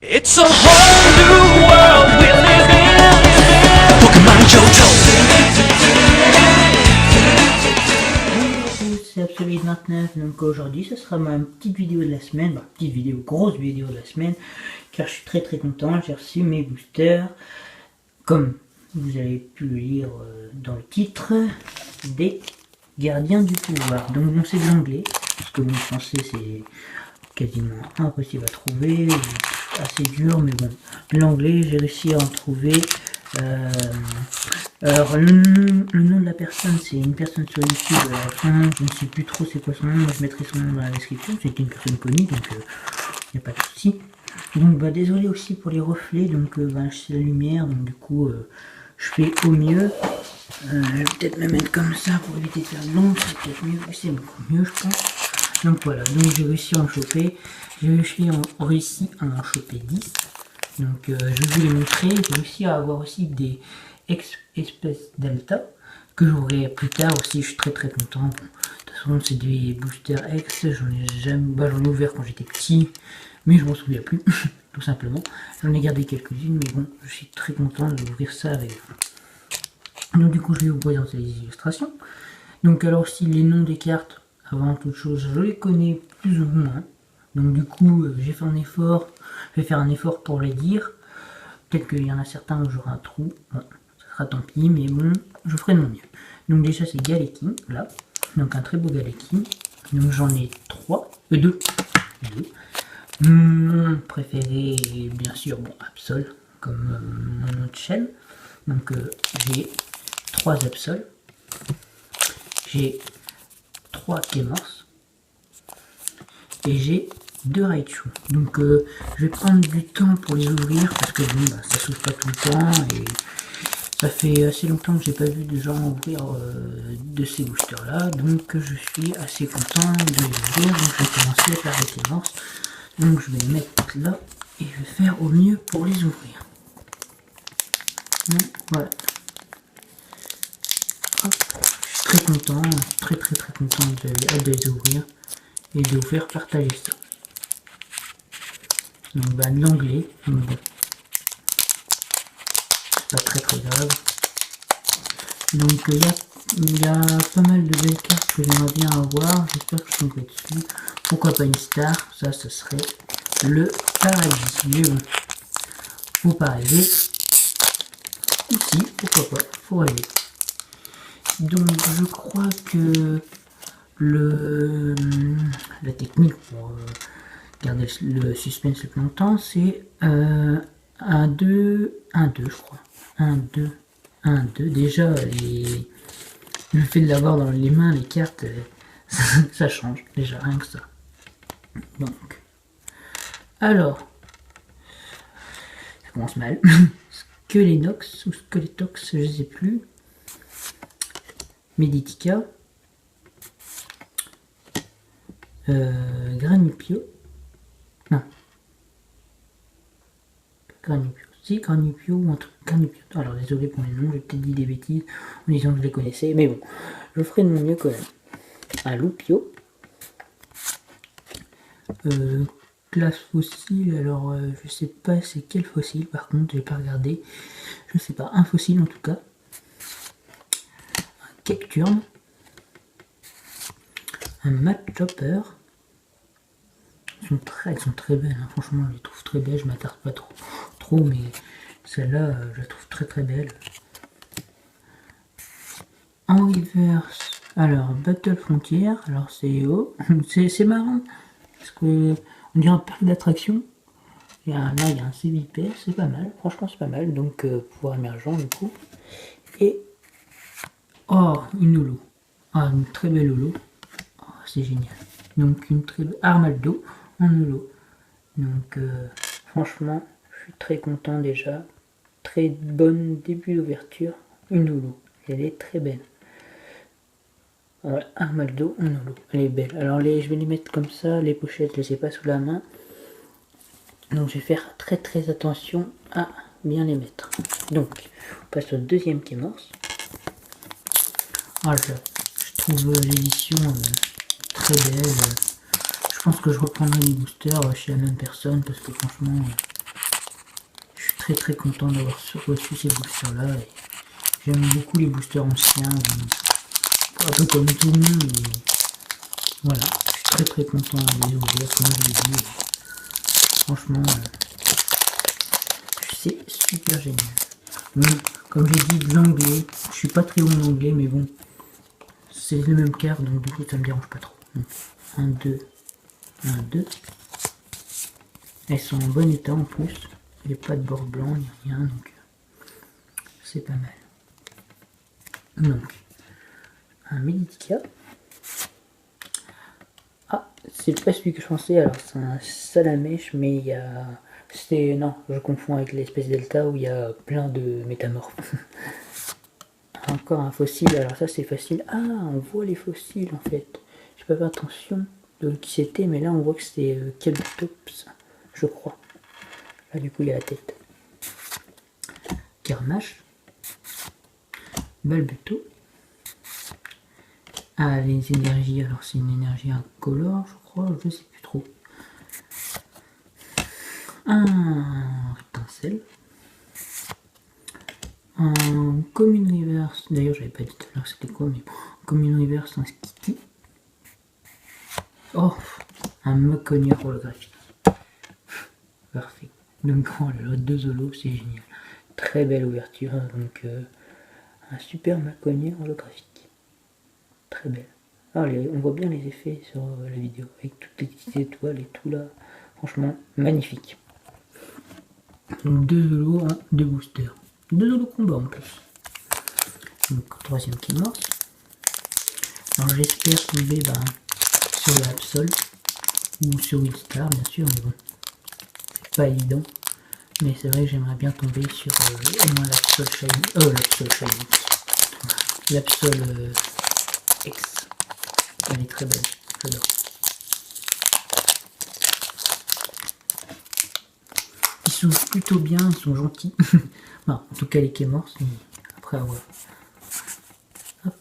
It's a whole new world we live in. Pokémon Johto. Bonjour à tous, c'est Absolute29. Donc aujourd'hui ce sera ma petite vidéo de la semaine, petite vidéo, grosse vidéo de la semaine, car je suis très content. J'ai reçu mes boosters, comme vous avez pu le lire dans le titre, des gardiens du pouvoir. Donc bon, c'est de l'anglais, parce que mon français c'est quasiment impossible à trouver, assez dur, mais bon, l'anglais j'ai réussi à en trouver. Alors le nom de la personne, c'est une personne sur YouTube à la fin, je ne sais plus trop c'est quoi son nom, je mettrai son nom dans la description, c'est une personne connue, donc il n'y a pas de souci. Donc désolé aussi pour les reflets, donc c'est la lumière, donc du coup je fais au mieux. Je vais peut-être me mettre comme ça pour éviter de faire de l'ombre, c'est peut-être mieux, c'est beaucoup mieux je pense. Donc voilà, donc j'ai réussi à en choper, réussi à en choper 10. Donc je vais vous les montrer. J'ai réussi à avoir aussi des espèces delta que j'aurai plus tard aussi. Je suis très content. Bon, de toute façon c'est des boosters X, j'en ai jamais, j'en ai ouvert quand j'étais petit, mais je m'en souviens plus, tout simplement. J'en ai gardé quelques-unes, mais bon, je suis très content d'ouvrir ça avec vous. Donc du coup je vais vous présenter les illustrations. Donc alors aussi les noms des cartes, avant toute chose, je les connais plus ou moins. Donc du coup, j'ai fait un effort, je vais faire un effort pour les dire. Peut-être qu'il y en a certains où j'aurai un trou, bon, ça sera tant pis, mais bon, je ferai de mon mieux. Donc déjà c'est Galeki, là, donc un très beau Galeki. Donc j'en ai deux. Mon préféré, bien sûr, bon, Absol, comme mon autre chaîne. Donc j'ai 3 Absol, j'ai 3 Kémors, et j'ai 2 Raichu. Donc je vais prendre du temps pour les ouvrir parce que bon, ça s'ouvre pas tout le temps et ça fait assez longtemps que j'ai pas vu de gens ouvrir de ces boosters là, donc je suis assez content de les ouvrir. Donc je vais commencer par les Kémors. Donc je vais les mettre là et je vais faire au mieux pour les ouvrir. Donc, voilà. Hop. Je suis très content, très content de les ouvrir et de vous faire partager ça. Donc de l'anglais, bon, pas très grave. Donc il y a pas mal de belles cartes que j'aimerais bien avoir, j'espère que je tomberai dessus. Pourquoi pas une star, ça ce serait le paradis. Mais bon, faut pas rêver. Ici, pourquoi pas, faut rêver. Donc je crois que la technique pour garder le suspense le plus longtemps, c'est 1, 2, je crois. 1, 2, 1, 2. Déjà, le fait de l'avoir dans les mains, les cartes, ça change. Déjà, rien que ça. Donc, alors, ça commence mal. Skelenox ou Skeletox, je sais plus. Meditica. Granupio. Non. Granupio. Si, Granupio ou un truc. Granupio. Alors désolé pour les noms, j'ai peut-être dit des bêtises en disant que je les connaissais, mais bon, je ferai de mon mieux quand même. Un Lupio. Classe fossile, alors je sais pas c'est quel fossile, par contre j'ai pas regardé. Je sais pas, un fossile en tout cas. Un Cacturne. Un Mapchopper. Elles sont très belles, hein. Franchement je les trouve très belles, je m'attarde pas trop, mais celle-là je la trouve très belle. En reverse, alors Battle Frontier, alors c'est c'est marrant, parce que on dirait un parc d'attractions. Là il y a un CVP, c'est pas mal, franchement c'est pas mal, donc pouvoir émergent du coup. Et oh, une holo, une très belle holo, oh, c'est génial. Donc une très belle Armaldo en holo. Donc franchement, je suis très content déjà. Très bonne début d'ouverture. Une holo. Elle est très belle. Voilà, Armaldo en holo. Elle est belle. Alors je vais les mettre comme ça. Les pochettes, je les ai pas sous la main. Donc je vais faire très attention à bien les mettre. Donc, on passe au deuxième Kémors. Ah, je trouve l'édition très belle. Je pense que je reprendrai les boosters chez la même personne parce que franchement très content d'avoir reçu ces boosters là. J'aime beaucoup les boosters anciens, un peu comme tout le monde. Et voilà, je suis très content de les ouvrir, comme je l'ai dit. Franchement, c'est super génial. Donc, comme j'ai dit, de l'anglais, je suis pas très bon en anglais, mais bon, c'est le même quart, donc du coup ça me dérange pas trop. Donc, 1, 2, 1, 2. Elles sont en bon état en plus. Il n'y a pas de bord blanc, ni rien, donc c'est pas mal. Donc, un Medica. Ah, c'est pas celui que je pensais, alors c'est un Salamèche, mais il y a... Non, je confonds avec l'espèce Delta où il y a plein de métamorphes. Encore un fossile, alors ça c'est facile. Ah, on voit les fossiles en fait. J'ai pas fait attention de qui c'était, mais là on voit que c'est Keltops, je crois. Là du coup il y a la tête. Kermash. Balbuto. Ah, les énergies, alors c'est une énergie incolore, je crois, je sais plus trop. Un étincelle. Un Commune Reverse, d'ailleurs j'avais pas dit tout à l'heure c'était quoi, mais bon, Commune Reverse, un Skitty. Oh, un Meconnier holographique. Parfait. Donc voilà, 2 Zolo, c'est génial. Très belle ouverture, donc un super Meconnier holographique. Très belle. Ah, on voit bien les effets sur la vidéo, avec toutes les petites étoiles et tout là. Franchement, magnifique. Donc 2 Zolo, 2 boosters. 2 Zolo combat en plus. Donc troisième qui morce. Alors j'espère tomber sur le Absol ou sur Willstar bien sûr, mais bon, c'est pas évident. Mais c'est vrai que j'aimerais bien tomber sur au moins l'Absol Shiny. L'Absol Shiny. L'Absol X. Elle est très belle, j'adore. Ils s'ouvrent plutôt bien, ils sont gentils. Bon, en tout cas les Kémors, après avoir. Hop.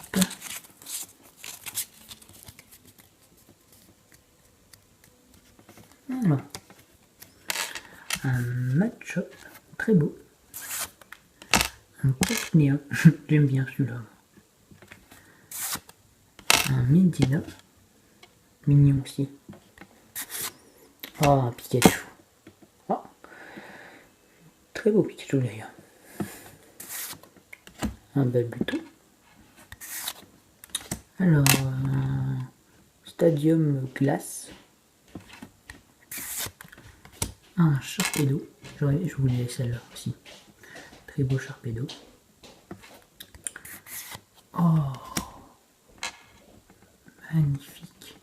Voilà. Un Matchup, très beau. Un Cocnea, j'aime bien celui-là. Un Medina, mignon aussi. Ah, un Pikachu. Ah, très beau Pikachu d'ailleurs. Un Balbuto. Alors, Stadium Glace. Un Sharpedo. Je voulais celle-là aussi. Très beau Sharpedo. Oh, magnifique.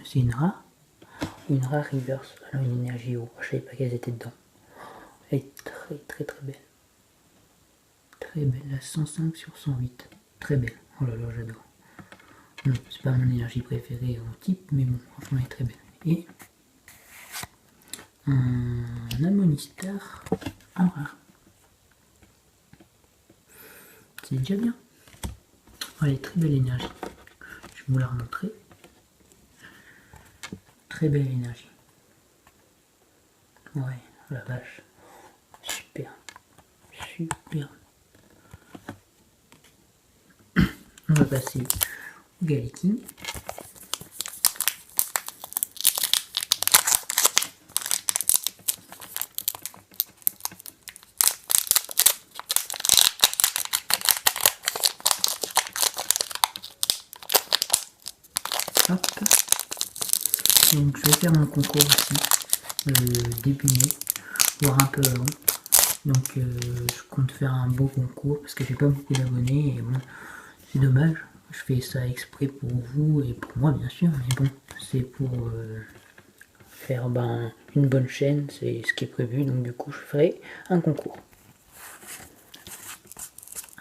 C'est une rare. Une rare reverse. Alors une énergie haut. Je savais pas qu'elles étaient dedans. Elle est très belle. Très belle. La 105 sur 108. Très belle. Oh là là, j'adore. C'est pas mon énergie préférée en type, mais bon, franchement, elle est très belle. Et un Amonistar en rare. C'est déjà bien. Oh, elle est très belle énergie. Je vais vous la remontrer. Très belle énergie. Ouais, la vache. Super. Super. On va passer au Galaking. Hop. Donc je vais faire mon concours aussi, début mai, voire un peu avant. Donc je compte faire un beau concours parce que j'ai pas beaucoup d'abonnés et bon, c'est dommage. Je fais ça exprès pour vous et pour moi bien sûr, mais bon, c'est pour faire une bonne chaîne, c'est ce qui est prévu, donc du coup je ferai un concours.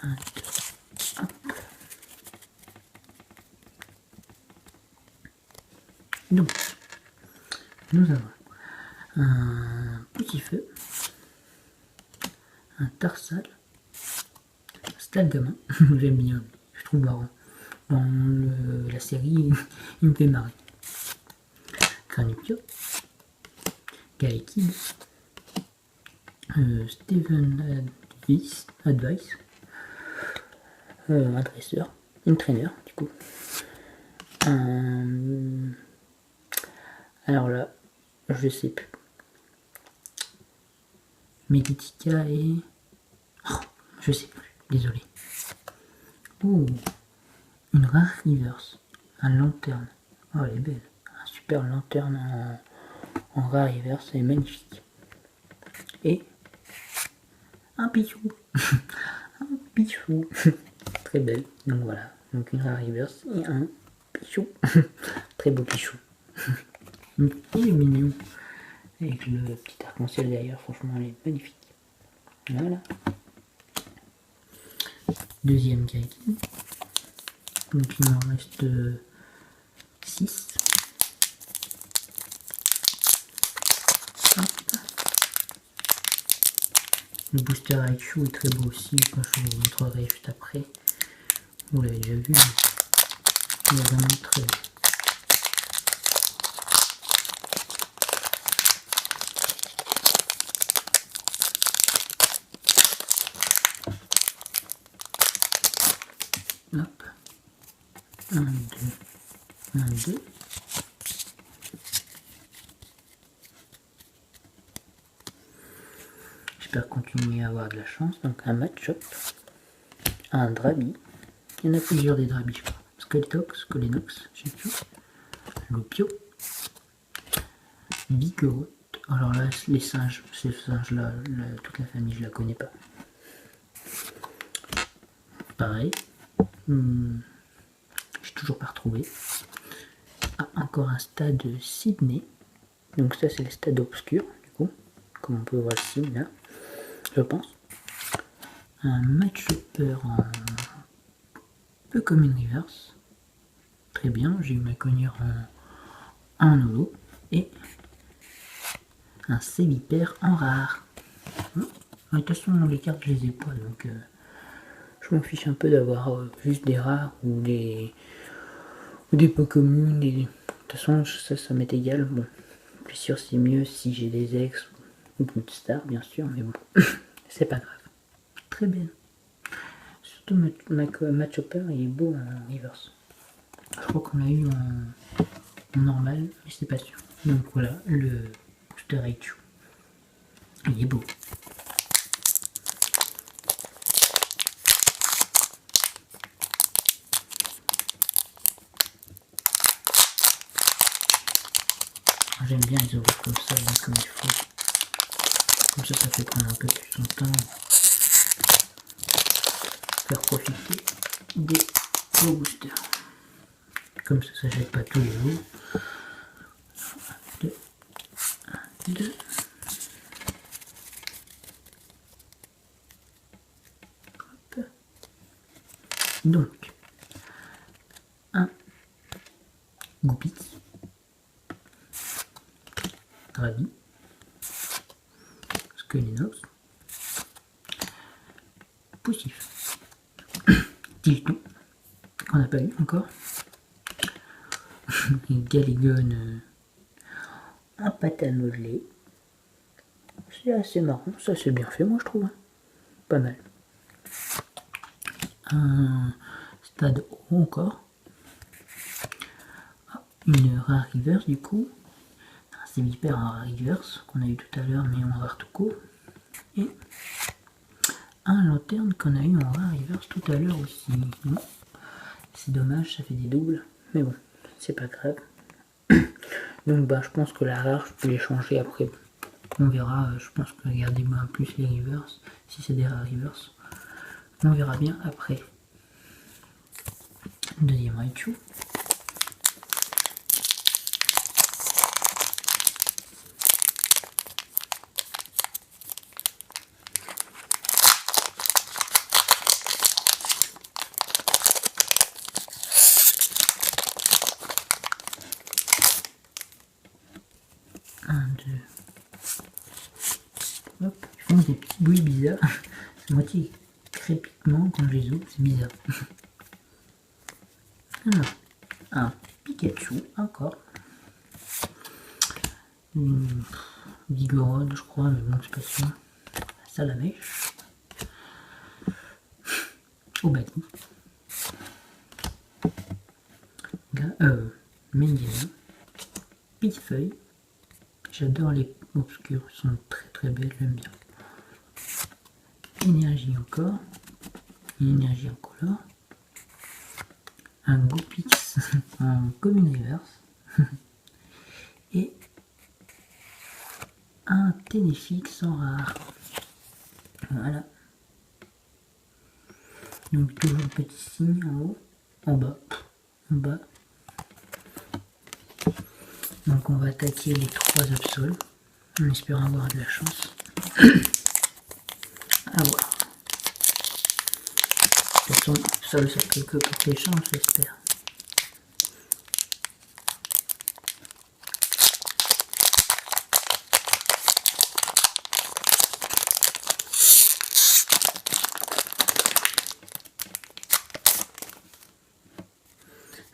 Un, deux, hop. Donc, nous avons un petit feu, un Tarsal, un Stalgamin, j'aime bien, je trouve marrant. Dans la série, il me fait marrer. Granupio, Galekid, Steven Advice, un dresseur, une traîneur du coup. Alors là, je sais plus. Meditica et... Oh, je sais plus, désolé. Oh, une rare reverse, un lanterne. Oh, elle est belle. Un super lanterne en rare reverse, elle est magnifique. Et un pichou. Un pichou. Très belle. Donc voilà. Donc une rare reverse et un pichou. Très beau pichou. Il est mignon. Avec le petit arc-en-ciel derrière, franchement, elle est magnifique. Voilà. Deuxième kaiki. Donc il m'en reste 6. Le booster Raichu est très beau aussi, quand je vous montrerai juste après. Vous l'avez déjà vu, mais il est vraiment très beau. Hop. 1, 2, 1, 2. J'espère continuer à avoir de la chance. Donc un Machop, un Drabi. Il y en a plusieurs des Drabi, je crois. Skeletox, Skolenox, je sais plus. Lopio. Vigoroth. Alors là, les singes, ces singes-là, toute la famille, je la connais pas. Pareil. J'ai toujours pas retrouvé. Ah, encore un stade Sydney. Donc ça, c'est le stade obscur, du coup. Comme on peut voir ici, là. Je pense. Un Matchupper en peu comme une reverse. Très bien, j'ai eu ma cognure en holo. Et un Cébipère en rare. De toute façon, les cartes, je les ai pas, donc je m'en fiche un peu d'avoir juste des rares ou des peu communes. De toute façon, ça m'est égal. Bon, puis sûr, c'est mieux si j'ai des ex ou d'autres stars, bien sûr, mais bon, c'est pas grave. Très belle. Surtout Matchopper, il est beau en reverse. Je crois qu'on l'a eu en normal, mais c'est pas sûr. Donc voilà, le booster Raichu. Il est beau. J'aime bien les ouvrir comme ça, bien comme il faut. Comme ça fait prendre un peu plus son temps. Faire profiter des beaux boosters. Comme ça jette pas tous les jours. 2, 1, 2. Hop. Donc, un Goupit, Drabi, Skelenox, Poussif, Tilton, qu'on n'a pas eu encore, et Galégone en pâte à modeler. C'est assez marrant, ça c'est bien fait moi je trouve. Pas mal. Un stade haut encore. Une rare reverse du coup. Un Cébipère en rare reverse qu'on a eu tout à l'heure mais en rare tout court. Et un lanterne qu'on a eu en rare reverse tout à l'heure aussi. Bon, c'est dommage, ça fait des doubles. Mais bon, c'est pas grave. Donc bah je pense que la rare, je peux les changer après. On verra, je pense que regardez un plus les reverse, si c'est des rares reverse. On verra bien après. Deuxième Raichu. Un, deux. Hop, ils font des petits bruits bizarres. C'est moitié crépitement quand je les ouvre, c'est bizarre. Alors, un Pikachu, encore. Une Vigoroth, je crois, mais bon, c'est pas sûr. Salamèche, Obadi, Mendina, Pillefeuille. J'adore les obscures, elles sont très très belles, j'aime bien. Énergie encore, une énergie en couleur, un Goopix en commune reverse et un Ténéfix en rare. Voilà. Donc toujours le petit signe en haut, en bas, en bas. Donc on va attaquer les 3 absols en espérant avoir de la chance. À voir. De toute façon, ça peut que porter les chances, j'espère.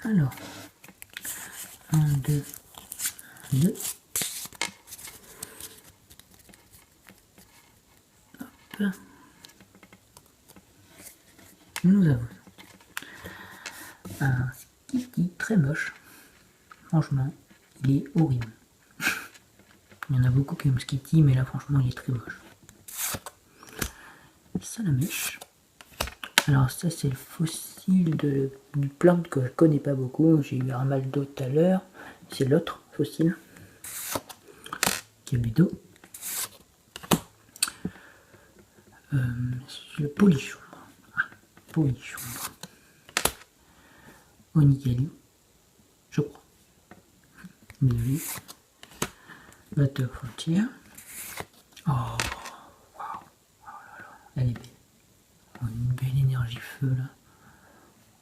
Alors, 1, 2, 2. Hop. Nous avons un Skitty très moche. Franchement, il est horrible. Il y en a beaucoup qui aiment Skitty, mais là, franchement, il est très moche. Salamèche. Alors ça, c'est le fossile d'une plante que je connais pas beaucoup. J'ai eu un mal d'eau tout à l'heure. C'est l'autre fossile. Cabudo. Le Polichon. Polichon. Onigali. Je crois. Désolé. Batteur Frontier. Oh, waouh. Oh là là. Elle est belle. Oh, une belle énergie feu là.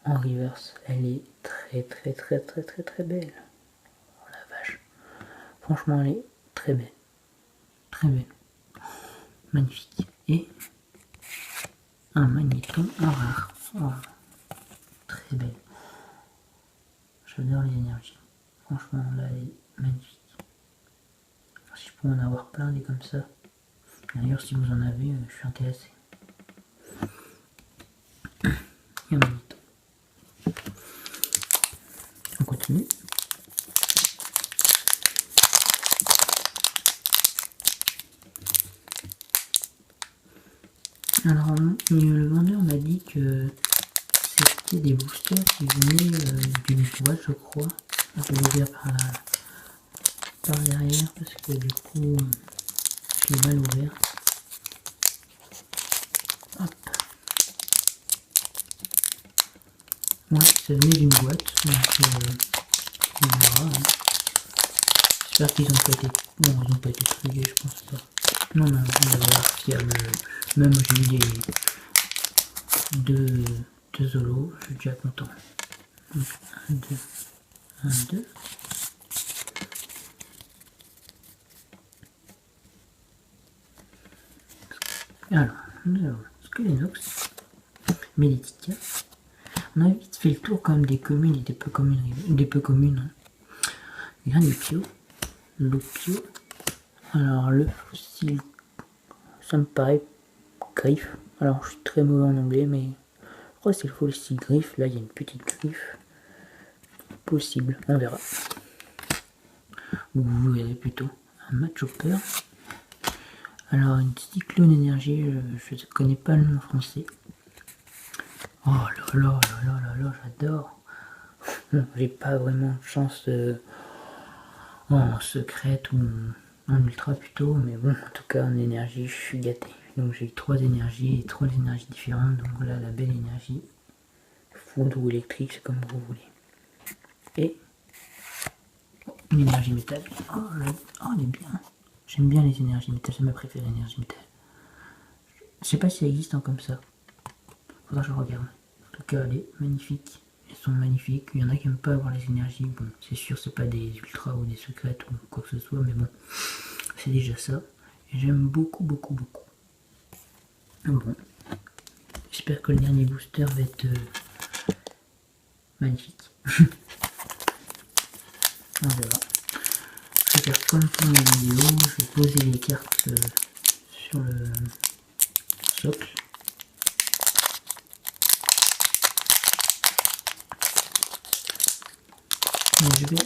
En reverse. Elle est très très très très très très belle. Oh la vache. Franchement, elle est très belle. Très belle. Magnifique. Et un magnéton en rare. Oh, très belle. J'adore les énergies. Franchement, là, elle est magnifique. Si je peux en avoir plein des comme ça. D'ailleurs, si vous en avez, je suis intéressé. Et un magnéton. On continue. Alors, le vendeur m'a dit que c'était des boosters qui venaient d'une boîte, je crois. Je vais vous dire par derrière parce que du coup, je l'ai mal ouvert. Hop. Ouais, ça venait d'une boîte, donc on verra. Hein. J'espère qu'ils ont pas été. Non, ils ont pas été truqués, je pense pas. Non, on va voir s'il y a même j'ai eu des deux Zolos, je suis déjà content. Donc 1, 2, 1, 2. Alors, nous avons Skelenox, Mellitica. On a vite fait le tour quand même des communes et des peu communes. Hein. Granipio, Lopio. Alors le fossile, ça me paraît griffe. Alors je suis très mauvais en anglais, mais je crois que c'est le fossile griffe. Là il y a une petite griffe. Possible, on verra. Vous verrez plutôt un Machopper. Alors une cyclone énergie, je ne connais pas le nom français. Oh là là là là là là, j'adore. Bon, j'ai pas vraiment de chance en secrète ou en ultra plutôt, mais bon, en tout cas en énergie, je suis gâté. Donc j'ai eu 3 énergies et 3 énergies différentes. Donc voilà la belle énergie. Foudre ou électrique, c'est comme vous voulez. Et une énergie métal. Oh, elle est bien. J'aime bien les énergies métal, c'est ma préférée énergie métal. Je sais pas si ça existe en comme ça. Faudra que je regarde. En tout cas, elle est magnifique. Elles sont magnifiques. Il y en a qui n'aiment pas avoir les énergies. Bon, c'est sûr, c'est pas des ultras ou des secrètes ou quoi que ce soit, mais bon, c'est déjà ça. Et j'aime beaucoup, beaucoup, beaucoup. Bon, j'espère que le dernier booster va être magnifique. On verra. Je vais faire comme pour mes vidéos. Je vais poser les cartes sur le socle. Donc, je vais...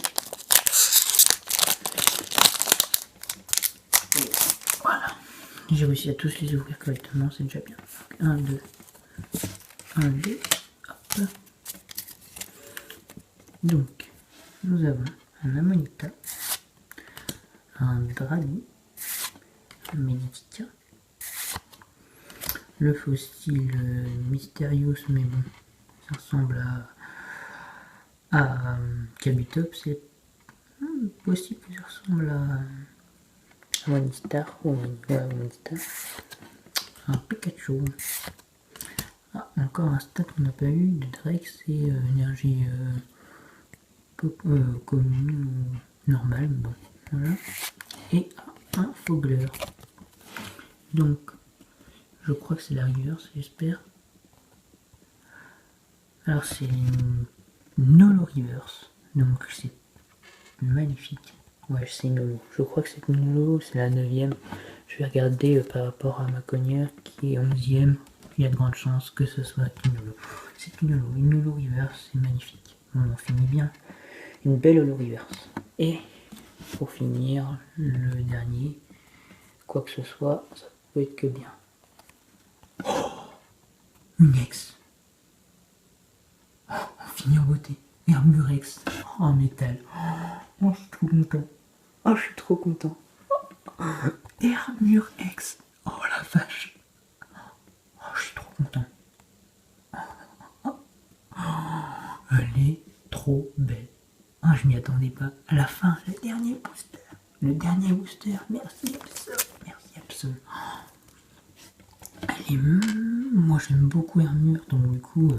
Et voilà. J'ai réussi à tous les ouvrir correctement, c'est déjà bien. 1, 2. 1, 2. Hop. Donc, nous avons un Amanita, un Drali, un Meditica, le fossile Mysterious, mais bon, ça ressemble à Kabutops, c'est possible que ça ressemble à Monistar, ou Monistar, un Pikachu. Ah, encore un stat qu'on n'a pas eu de Drake, c'est énergie commune ou normale, bon, voilà. Et un Fogler. Donc, je crois que c'est la reverse, j'espère. Alors, c'est une Nolo reverse, donc c'est magnifique. Ouais, c'est une Nolo. Je crois que cette Nolo, c'est la 9ème. Je vais regarder par rapport à ma connière qui est 11ème. Il y a de grandes chances que ce soit une Nolo. C'est une Nolo reverse, c'est magnifique. Bon, on finit bien. Une belle Holo reverse. Et pour finir, le dernier, quoi que ce soit, ça peut être que bien. Oh, une ex. Oh, on finit en beauté. Hermurex. Oh, en métal. Oh, je suis trop content. Oh, je suis trop content. Hermurex. Oh la vache. Oh, je suis trop content. Elle est trop belle. Oh, je m'y attendais pas. À la fin, le dernier booster. Le dernier booster. Merci Absol. Merci Absol. Elle est... Moi j'aime beaucoup Hermure, donc du coup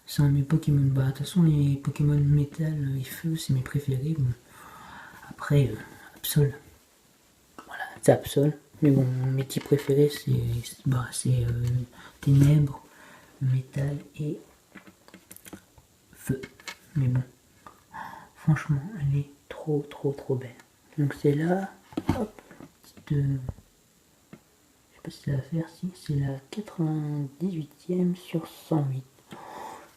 c'est un de mes Pokémon. Bah de toute façon les Pokémon métal et feu c'est mes préférés. Bon. Après Absol. Voilà, c'est Absol. Mais bon, mes petits préférés c'est ténèbres, métal et feu. Mais bon, franchement, elle est trop belle. Donc c'est là, hop, petite, je sais pas si ça va faire, si c'est la 98e sur 108.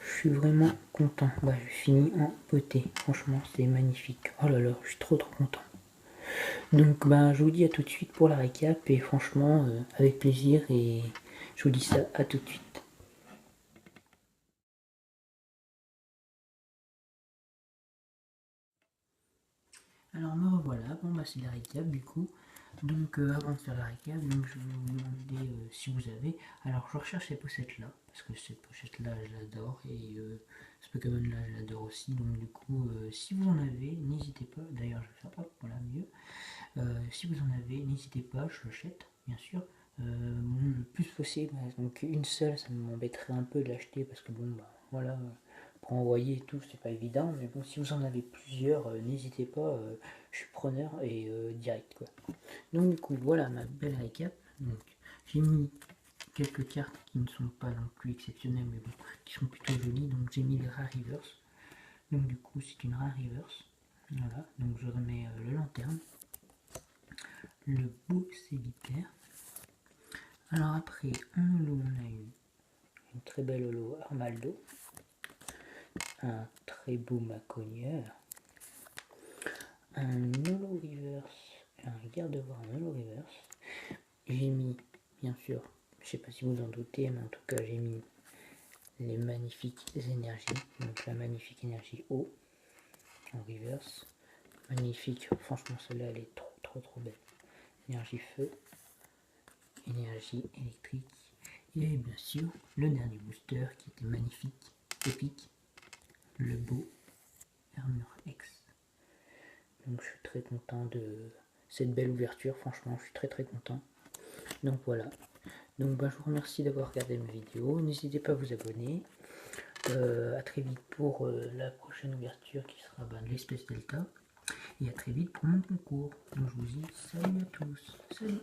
Je suis vraiment content. Bah, je finis en beauté. Franchement, c'est magnifique. Oh là là, je suis trop content. Donc, bah, je vous dis à tout de suite pour la récap. Et franchement, avec plaisir. Et je vous dis ça à tout de suite. Alors me revoilà, bon bah c'est la récap du coup. Donc avant de faire la récap, donc, je vais vous demander si vous avez. Alors je recherche ces pochettes là, parce que cette pochette là je l'adore et ce Pokémon là je l'adore aussi. Donc du coup si vous en avez, n'hésitez pas, d'ailleurs je vais faire hop, voilà mieux. Si vous en avez, n'hésitez pas, je l'achète bien sûr. Le plus possible, donc une seule ça m'embêterait un peu de l'acheter parce que bon bah voilà. Pour envoyer et tout, c'est pas évident, mais bon, si vous en avez plusieurs, n'hésitez pas, je suis preneur et direct quoi. Donc du coup, voilà ma belle récap. Donc j'ai mis quelques cartes qui ne sont pas non plus exceptionnelles, mais bon, qui sont plutôt jolies. Donc j'ai mis les rares reverse. Donc du coup, c'est une rare reverse. Voilà, donc je remets le lanterne, le beau Cébitaire. Alors après, en holo, on a eu une très belle holo Armaldo, un très beau Maconieur, un holo reverse, un garde-voir en holo reverse. J'ai mis, bien sûr, je sais pas si vous en doutez, mais en tout cas j'ai mis les magnifiques énergies, donc la magnifique énergie eau en reverse, magnifique, franchement celle-là elle est trop belle, énergie feu, énergie électrique, et bien sûr le dernier booster qui était magnifique, épique, le beau Hermure X. Donc je suis très content de cette belle ouverture, franchement je suis très content. Donc voilà, donc bah, je vous remercie d'avoir regardé ma vidéo, n'hésitez pas à vous abonner, à très vite pour la prochaine ouverture qui sera de l'espèce Delta, et à très vite pour mon concours. Donc je vous dis salut à tous, salut.